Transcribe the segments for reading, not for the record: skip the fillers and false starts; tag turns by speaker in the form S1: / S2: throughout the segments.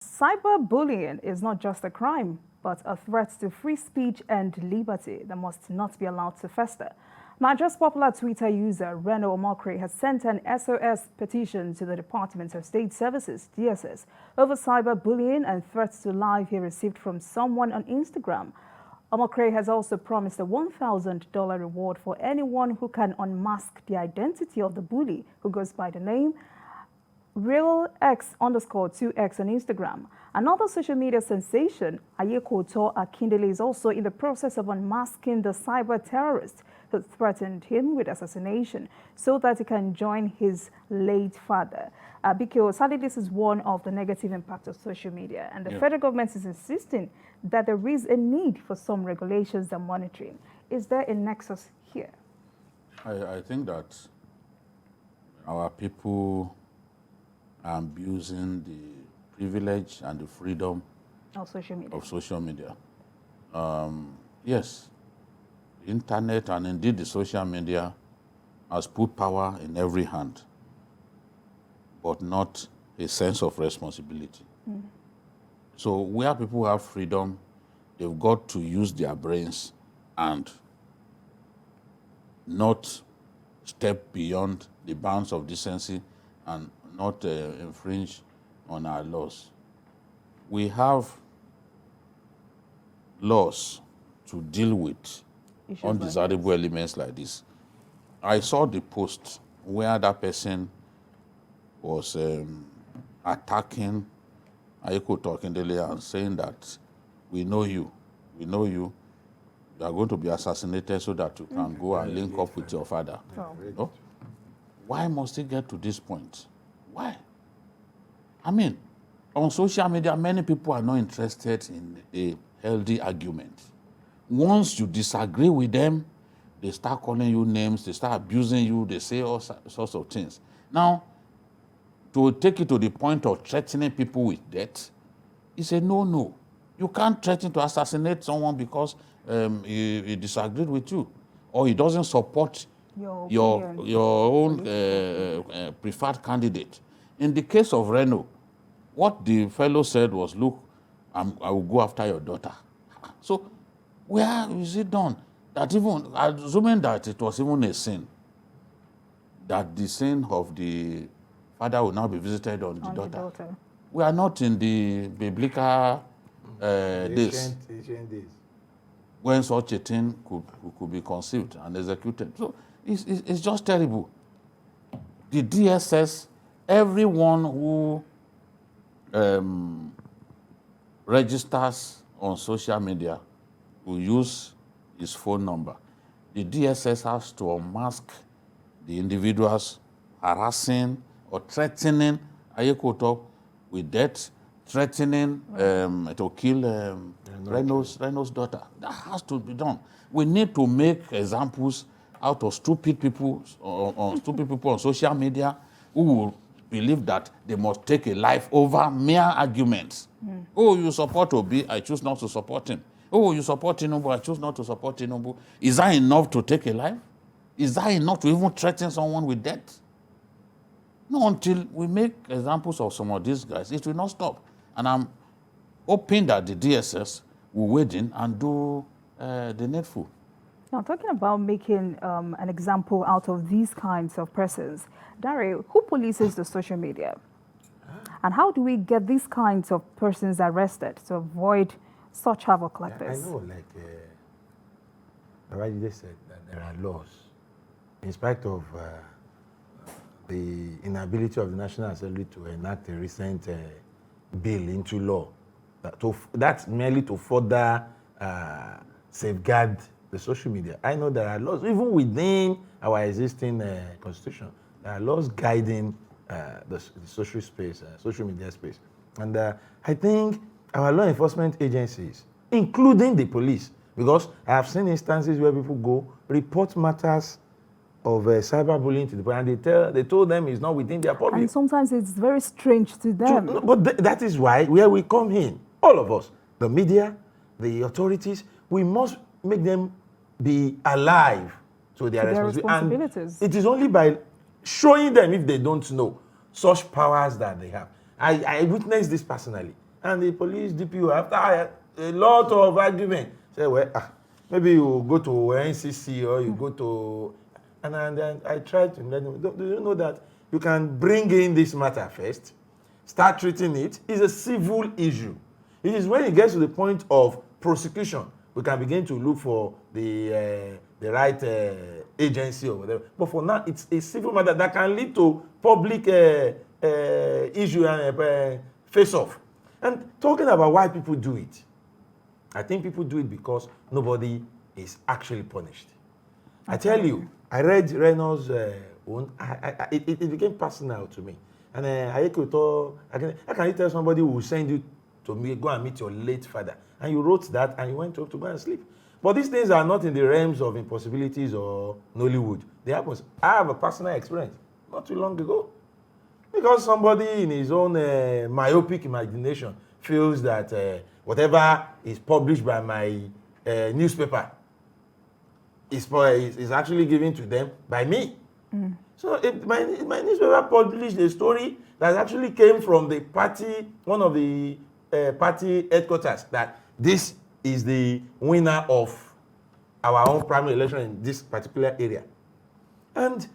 S1: Cyberbullying is not just a crime, but a threat to free speech and liberty that must not be allowed to fester. Nigeria's popular Twitter user Reno Omokri has sent an SOS petition to the Department of State Services, DSS, over cyberbullying and threats to life he received from someone on Instagram. Omokri has also promised a $1,000 reward for anyone who can unmask the identity of the bully, who goes by the name RealX_2X on Instagram. Another social media sensation, Ayekoto Akindele, is also in the process of unmasking the cyber terrorist who threatened him with assassination so that he can join his late father. Because sadly, this is one of the negative impacts of social media, and the federal government is insisting that there is a need for some regulations and monitoring. Is there a nexus here?
S2: I think that our people are abusing the privilege and the freedom
S1: of social media.
S2: Yes, the internet and indeed the social media has put power in every hand, but not a sense of responsibility. So where people have freedom, they've got to use their brains and not step beyond the bounds of decency and not infringe on our laws. We have laws to deal with undesirable elements like this. I saw the post where that person was attacking Ayekoto Akindele and saying that we know you, you are going to be assassinated so that you can go and link up with your father. No? Why must it get to this point? Why? I mean, on social media, many people are not interested in a healthy argument. Once you disagree with them, they start calling you names, they start abusing you, they say all sorts of things. Now, to take it to the point of threatening people with death, it's a no-no. You can't threaten to assassinate someone because he disagreed with you or he doesn't support your own preferred candidate. In the case of Reno, what the fellow said was, look, I will go after your daughter. So where is it done? That even, assuming that it was even a sin, that the sin of the father will now be visited on the daughter. We are not in the biblical days when such a thing could be conceived and executed. So it's just terrible. The DSS, everyone who registers on social media will use his phone number. The DSS has to unmask the individuals harassing or threatening Ayekoto with death, threatening to kill Reno's daughter. That has to be done. We need to make examples out of stupid people on social media who will believe that they must take a life over mere arguments. Oh, you support Obi, I choose not to support him. Oh, you support Tinubu, I choose not to support Tinubu. Is that enough to take a life? Is that enough to even threaten someone with death? No, until we make examples of some of these guys, it will not stop. And I'm hoping that the DSS will wade in and do the needful.
S1: Now, talking about making an example out of these kinds of persons, Dari, who polices the social media? And how do we get these kinds of persons arrested to avoid such havoc like this?
S3: I know, like you just said, that there are laws. In spite of the inability of the National Assembly to enact a recent bill into law, that's merely to further safeguard the social media. I know there are laws, even within our existing constitution, there are laws guiding the social space, social media space. And I think our law enforcement agencies, including the police, because I have seen instances where people go report matters of cyberbullying to the police, and they told them it's not within their purview.
S1: And sometimes it's very strange to them.
S3: But that is why, where we come in, all of us, the media, the authorities, we must make them be alive to their responsibilities. And it is only by showing them, if they don't know, such powers that they have. I witnessed this personally. And the police DPO, after a lot of argument, say, well, maybe you go to NCC or you go to... And then I tried to let them, do you know that you can bring in this matter first, start treating it? It's a civil issue. It is when it gets to the point of prosecution, we can begin to look for the right agency or whatever. But for now, it's a civil matter that can lead to public issue and face-off. And talking about why people do it, I think people do it because nobody is actually punished. I tell you, I read Reynolds' own, it became personal to me. And how can you tell somebody who will send you to me, go and meet your late father? And you wrote that and you went home to go and sleep. But these things are not in the realms of impossibilities or Nollywood. They happen. I have a personal experience not too long ago. Because somebody in his own myopic imagination feels that whatever is published by my newspaper is actually given to them by me. So if my newspaper published a story that actually came from the party, one of the party headquarters, that this is the winner of our own primary election in this particular area. And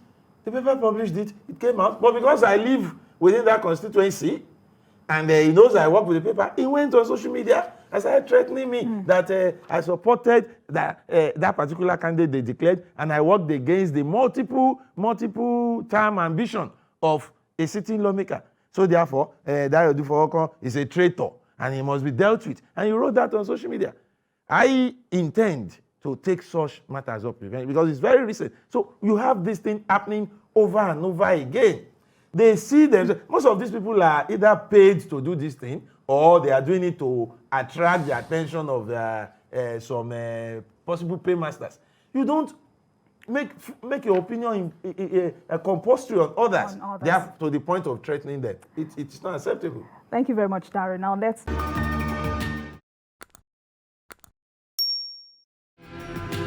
S3: the paper published it, it came out. But because I live within that constituency, and he knows I work with the paper, he went on social media and started threatening me that I supported that particular candidate they declared, and I worked against the multiple term ambition of a sitting lawmaker. So therefore, Dario Dufowoko is a traitor, and he must be dealt with. And he wrote that on social media. I intend to take such matters up because it's very recent. So you have this thing happening over and over again. They see themselves. Most of these people are either paid to do this thing or they are doing it to attract the attention of some possible paymasters. You don't make your opinion compulsory on others. They have to the point of threatening them. It's not acceptable.
S1: Thank you very much, Dario. Now let's...